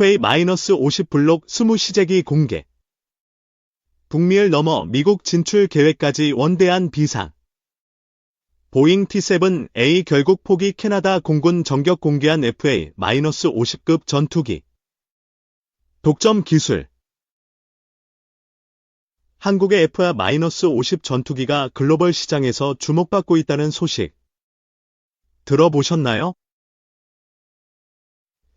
FA-50 블록 20시제기 공개. 북미를 넘어 미국 진출 계획까지 원대한 비상. 보잉 T-7A 결국 포기. 캐나다 공군 전격 공개한 FA-50급 전투기. 독점 기술. 한국의 FA-50 전투기가 글로벌 시장에서 주목받고 있다는 소식 들어보셨나요?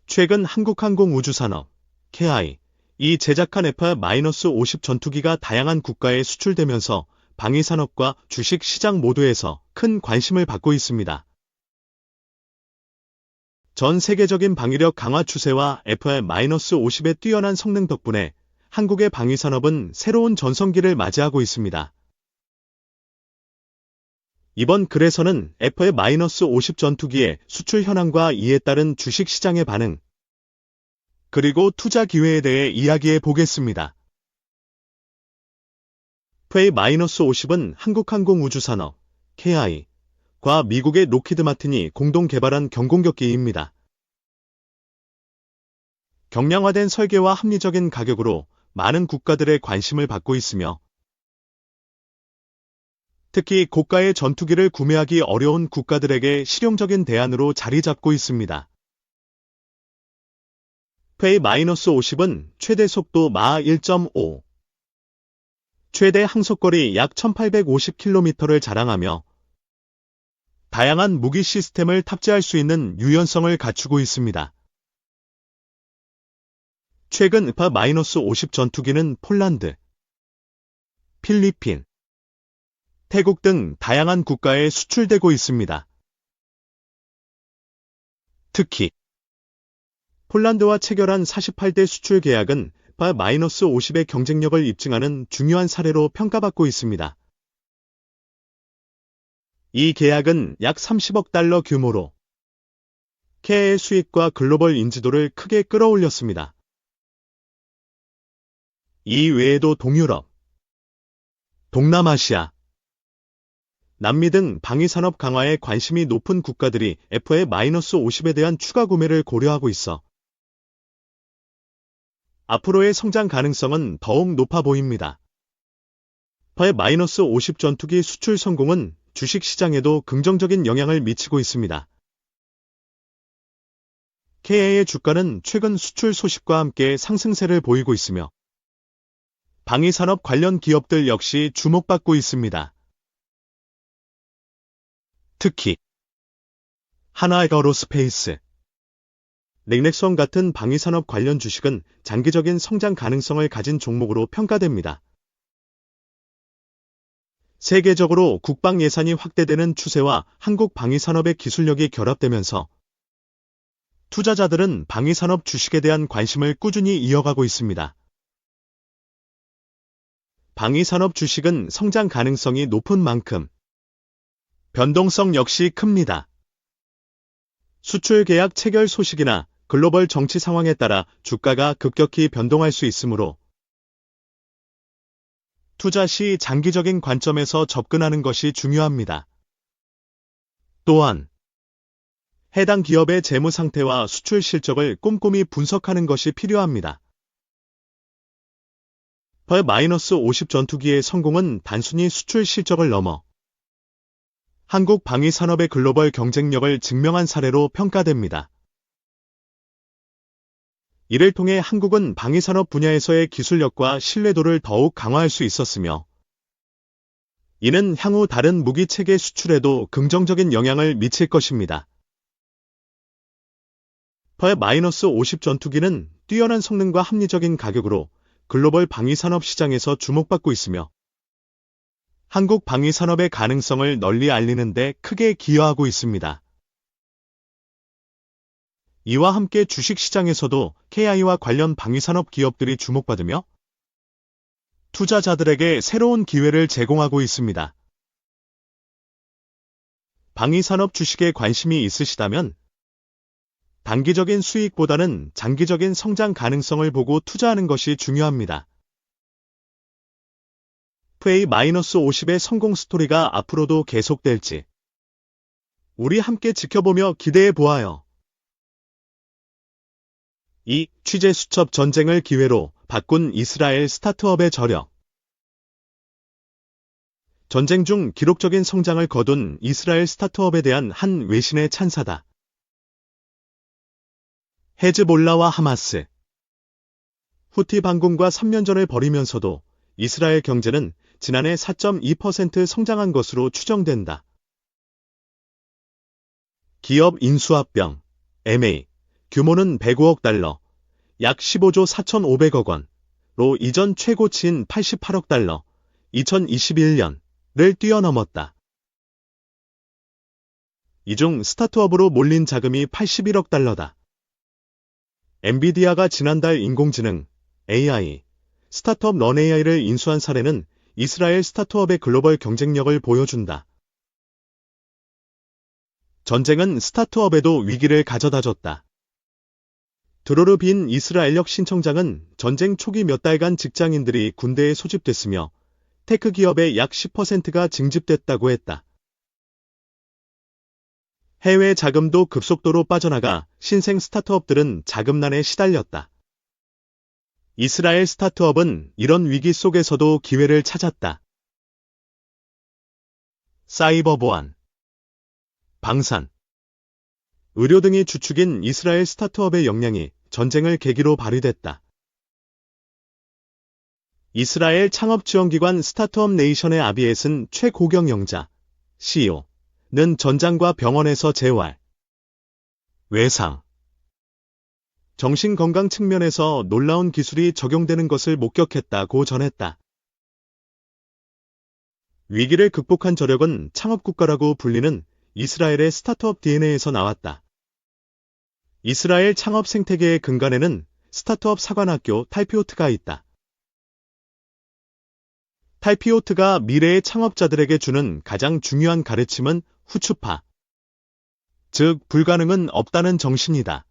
최근 한국항공우주산업, KAI,이 제작한 FA-50 전투기가 다양한 국가에 수출되면서 방위산업과 주식시장 모두에서 큰 관심을 받고 있습니다. 전 세계적인 방위력 강화 추세와 FA-50의 뛰어난 성능 덕분에 한국의 방위산업은 새로운 전성기를 맞이하고 있습니다. 이번 글에서는 FA-50 전투기의 수출 현황과 이에 따른 주식시장의 반응, 그리고 투자 기회에 대해 이야기해 보겠습니다. FA-50은 한국항공우주산업, KAI,과 미국의 록히드 마틴이 공동 개발한 경공격기입니다. 경량화된 설계와 합리적인 가격으로 많은 국가들의 관심을 받고 있으며, 특히 고가의 전투기를 구매하기 어려운 국가들에게 실용적인 대안으로 자리 잡고 있습니다. FA-50은 최대 속도 마 1.5, 최대 항속거리 약 1850km를 자랑하며 다양한 무기 시스템을 탑재할 수 있는 유연성을 갖추고 있습니다. 최근 FA-50 전투기는 폴란드, 필리핀, 태국 등 다양한 국가에 수출되고 있습니다. 특히 폴란드와 체결한 48대 수출 계약은 FA-50의 경쟁력을 입증하는 중요한 사례로 평가받고 있습니다. 이 계약은 약 30억 달러 규모로 KAI의 수익과 글로벌 인지도를 크게 끌어올렸습니다. 이 외에도 동유럽, 동남아시아, 남미 등 방위산업 강화에 관심이 높은 국가들이 FA-50에 대한 추가 구매를 고려하고 있어 앞으로의 성장 가능성은 더욱 높아 보입니다. FA-50 전투기 수출 성공은 주식시장에도 긍정적인 영향을 미치고 있습니다. KAI의 주가는 최근 수출 소식과 함께 상승세를 보이고 있으며 방위산업 관련 기업들 역시 주목받고 있습니다. 특히 하나에어로스페이스, 넥넥선 같은 방위산업 관련 주식은 장기적인 성장 가능성을 가진 종목으로 평가됩니다. 세계적으로 국방 예산이 확대되는 추세와 한국 방위산업의 기술력이 결합되면서 투자자들은 방위산업 주식에 대한 관심을 꾸준히 이어가고 있습니다. 방위산업 주식은 성장 가능성이 높은 만큼 변동성 역시 큽니다. 수출 계약 체결 소식이나 글로벌 정치 상황에 따라 주가가 급격히 변동할 수 있으므로 투자 시 장기적인 관점에서 접근하는 것이 중요합니다. 또한 해당 기업의 재무 상태와 수출 실적을 꼼꼼히 분석하는 것이 필요합니다. FA-50 전투기의 성공은 단순히 수출 실적을 넘어 한국 방위산업의 글로벌 경쟁력을 증명한 사례로 평가됩니다. 이를 통해 한국은 방위산업 분야에서의 기술력과 신뢰도를 더욱 강화할 수 있었으며, 이는 향후 다른 무기체계 수출에도 긍정적인 영향을 미칠 것입니다. FA-50 전투기는 뛰어난 성능과 합리적인 가격으로 글로벌 방위산업 시장에서 주목받고 있으며, 한국 방위산업의 가능성을 널리 알리는 데 크게 기여하고 있습니다. 이와 함께 주식시장에서도 KAI와 관련 방위산업 기업들이 주목받으며 투자자들에게 새로운 기회를 제공하고 있습니다. 방위산업 주식에 관심이 있으시다면 단기적인 수익보다는 장기적인 성장 가능성을 보고 투자하는 것이 중요합니다. FA-50의 성공 스토리가 앞으로도 계속될지 우리 함께 지켜보며 기대해 보아요. 2. 취재 수첩 전쟁을 기회로 바꾼 이스라엘 스타트업의 저력. 전쟁 중 기록적인 성장을 거둔 이스라엘 스타트업에 대한 한 외신의 찬사다. 헤즈볼라와 하마스. 후티 반군과 3년전을 벌이면서도 이스라엘 경제는 지난해 4.2% 성장한 것으로 추정된다. 기업 인수합병, MA, 규모는 105억 달러, 약 15조 4,500억 원로 이전 최고치인 88억 달러, 2021년을 뛰어넘었다. 이 중 스타트업으로 몰린 자금이 81억 달러다. 엔비디아가 지난달 인공지능, AI, 스타트업 런AI를 인수한 사례는 이스라엘 스타트업의 글로벌 경쟁력을 보여준다. 전쟁은 스타트업에도 위기를 가져다줬다. 드로르 빈 이스라엘역 신청장은 전쟁 초기 몇 달간 직장인들이 군대에 소집됐으며 테크 기업의 약 10%가 징집됐다고 했다. 해외 자금도 급속도로 빠져나가 신생 스타트업들은 자금난에 시달렸다. 이스라엘 스타트업은 이런 위기 속에서도 기회를 찾았다. 사이버 보안, 방산, 의료 등이 주축인 이스라엘 스타트업의 역량이 전쟁을 계기로 발휘됐다. 이스라엘 창업지원기관 스타트업 네이션의 아비엣은 최고경영자, CEO는 전장과 병원에서 재활, 외상, 정신건강 측면에서 놀라운 기술이 적용되는 것을 목격했다고 전했다. 위기를 극복한 저력은 창업국가라고 불리는 이스라엘의 스타트업 DNA에서 나왔다. 이스라엘 창업 생태계의 근간에는 스타트업 사관학교 탈피오트가 있다. 탈피오트가 미래의 창업자들에게 주는 가장 중요한 가르침은 후추파, 즉 불가능은 없다는 정신이다.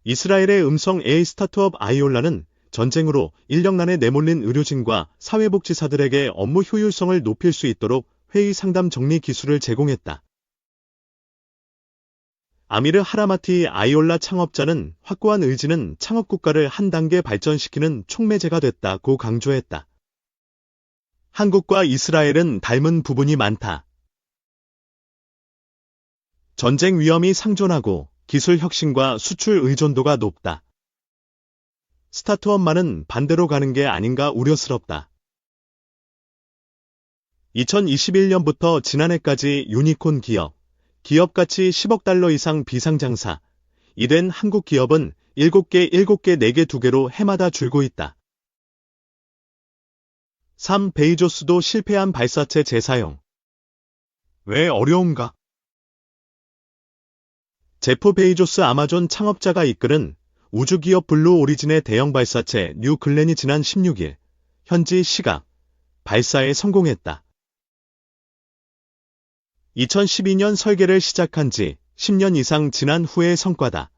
이스라엘의 음성 AI 스타트업 아이올라는 전쟁으로 인력난에 내몰린 의료진과 사회복지사들에게 업무 효율성을 높일 수 있도록 회의 상담 정리 기술을 제공했다. 아미르 하라마티 아이올라 창업자는 확고한 의지는 창업국가를 한 단계 발전시키는 촉매제가 됐다고 강조했다. 한국과 이스라엘은 닮은 부분이 많다. 전쟁 위험이 상존하고 기술 혁신과 수출 의존도가 높다. 스타트업만은 반대로 가는 게 아닌가 우려스럽다. 2021년부터 지난해까지 유니콘 기업가치 10억 달러 이상 비상장사, 이된 한국 기업은 7개, 4개, 2개로 해마다 줄고 있다. 3. 베이조스도 실패한 발사체 재사용. 왜 어려운가? 제프 베이조스 아마존 창업자가 이끄는 우주기업 블루 오리진의 대형 발사체 뉴 글렌이 지난 16일, 현지 시각, 발사에 성공했다. 2012년 설계를 시작한 지 10년 이상 지난 후의 성과다.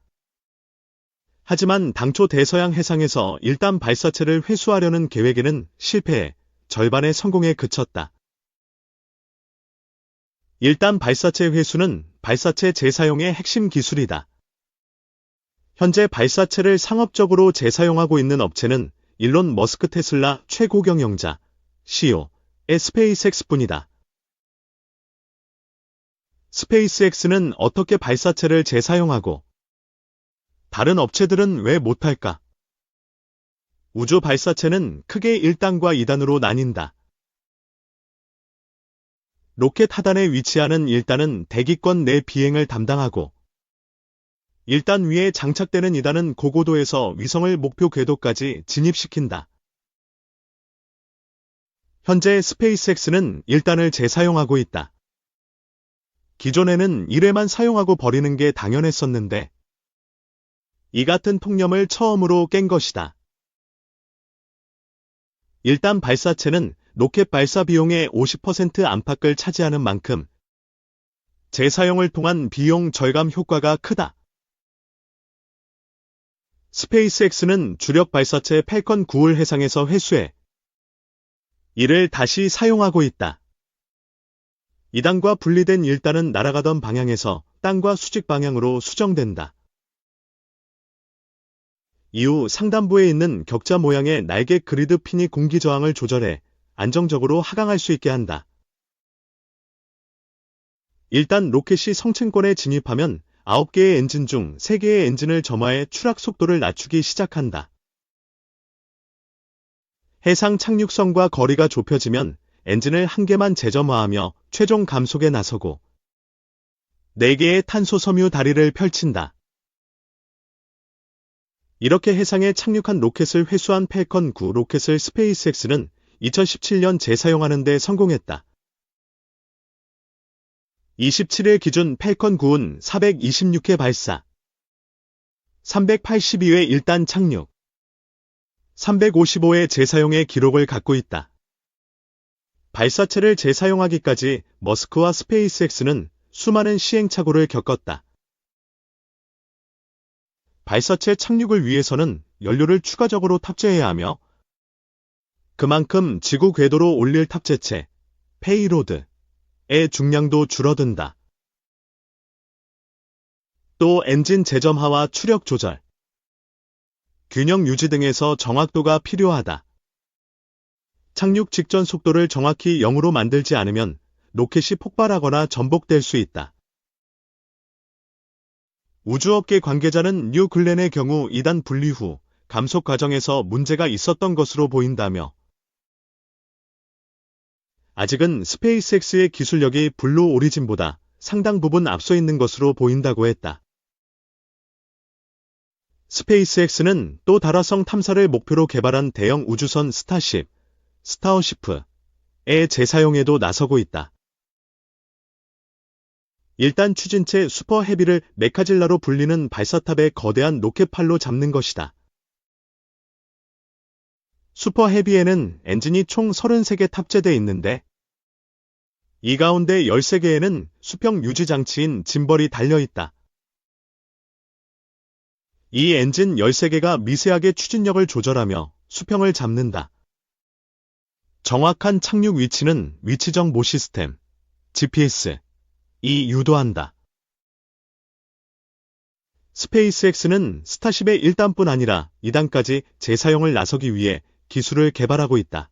하지만 당초 대서양 해상에서 일단 발사체를 회수하려는 계획에는 실패해 절반의 성공에 그쳤다. 일단 발사체 회수는 발사체 재사용의 핵심 기술이다. 현재 발사체를 상업적으로 재사용하고 있는 업체는 일론 머스크 테슬라 최고경영자, CEO의 스페이스X뿐이다. 스페이스X는 어떻게 발사체를 재사용하고 다른 업체들은 왜 못할까? 우주 발사체는 크게 1단과 2단으로 나뉜다. 로켓 하단에 위치하는 1단은 대기권 내 비행을 담당하고 1단 위에 장착되는 2단은 고고도에서 위성을 목표 궤도까지 진입시킨다. 현재 스페이스X는 1단을 재사용하고 있다. 기존에는 1회만 사용하고 버리는 게 당연했었는데 이 같은 통념을 처음으로 깬 것이다. 1단 발사체는 로켓 발사 비용의 50% 안팎을 차지하는 만큼 재사용을 통한 비용 절감 효과가 크다. 스페이스X는 주력 발사체 팰컨 9을 해상에서 회수해 이를 다시 사용하고 있다. 2단과 분리된 1단은 날아가던 방향에서 땅과 수직 방향으로 수정된다. 이후 상단부에 있는 격자 모양의 날개 그리드 핀이 공기 저항을 조절해 안정적으로 하강할 수 있게 한다. 일단 로켓이 성층권에 진입하면 9개의 엔진 중 3개의 엔진을 점화해 추락 속도를 낮추기 시작한다. 해상 착륙선과 거리가 좁혀지면 엔진을 1개만 재점화하며 최종 감속에 나서고 4개의 탄소 섬유 다리를 펼친다. 이렇게 해상에 착륙한 로켓을 회수한 팰컨 9 로켓을 스페이스X는 2017년 재사용하는 데 성공했다. 27일 기준 팰컨 9은 426회 발사, 382회 1단 착륙, 355회 재사용의 기록을 갖고 있다. 발사체를 재사용하기까지 머스크와 스페이스X는 수많은 시행착오를 겪었다. 발사체 착륙을 위해서는 연료를 추가적으로 탑재해야 하며 그만큼 지구 궤도로 올릴 탑재체, 페이로드의 중량도 줄어든다. 또 엔진 재점화와 추력 조절, 균형 유지 등에서 정확도가 필요하다. 착륙 직전 속도를 정확히 0으로 만들지 않으면 로켓이 폭발하거나 전복될 수 있다. 우주업계 관계자는 뉴 글렌의 경우 2단 분리 후 감속 과정에서 문제가 있었던 것으로 보인다며 아직은 스페이스X의 기술력이 블루 오리진보다 상당 부분 앞서 있는 것으로 보인다고 했다. 스페이스X는 또 달화성 탐사를 목표로 개발한 대형 우주선 스타쉽, 스타어시프의 재사용에도 나서고 있다. 일단 추진체 슈퍼 헤비를 메카질라로 불리는 발사탑의 거대한 로켓팔로 잡는 것이다. 슈퍼 헤비에는 엔진이 총 33개 탑재돼 있는데 이 가운데 13개에는 수평 유지 장치인 짐벌이 달려있다. 이 엔진 13개가 미세하게 추진력을 조절하며 수평을 잡는다. 정확한 착륙 위치는 위치 정보 시스템, GPS, 이 유도한다. 스페이스X는 스타쉽의 1단뿐 아니라 2단까지 재사용을 나서기 위해 기술을 개발하고 있다.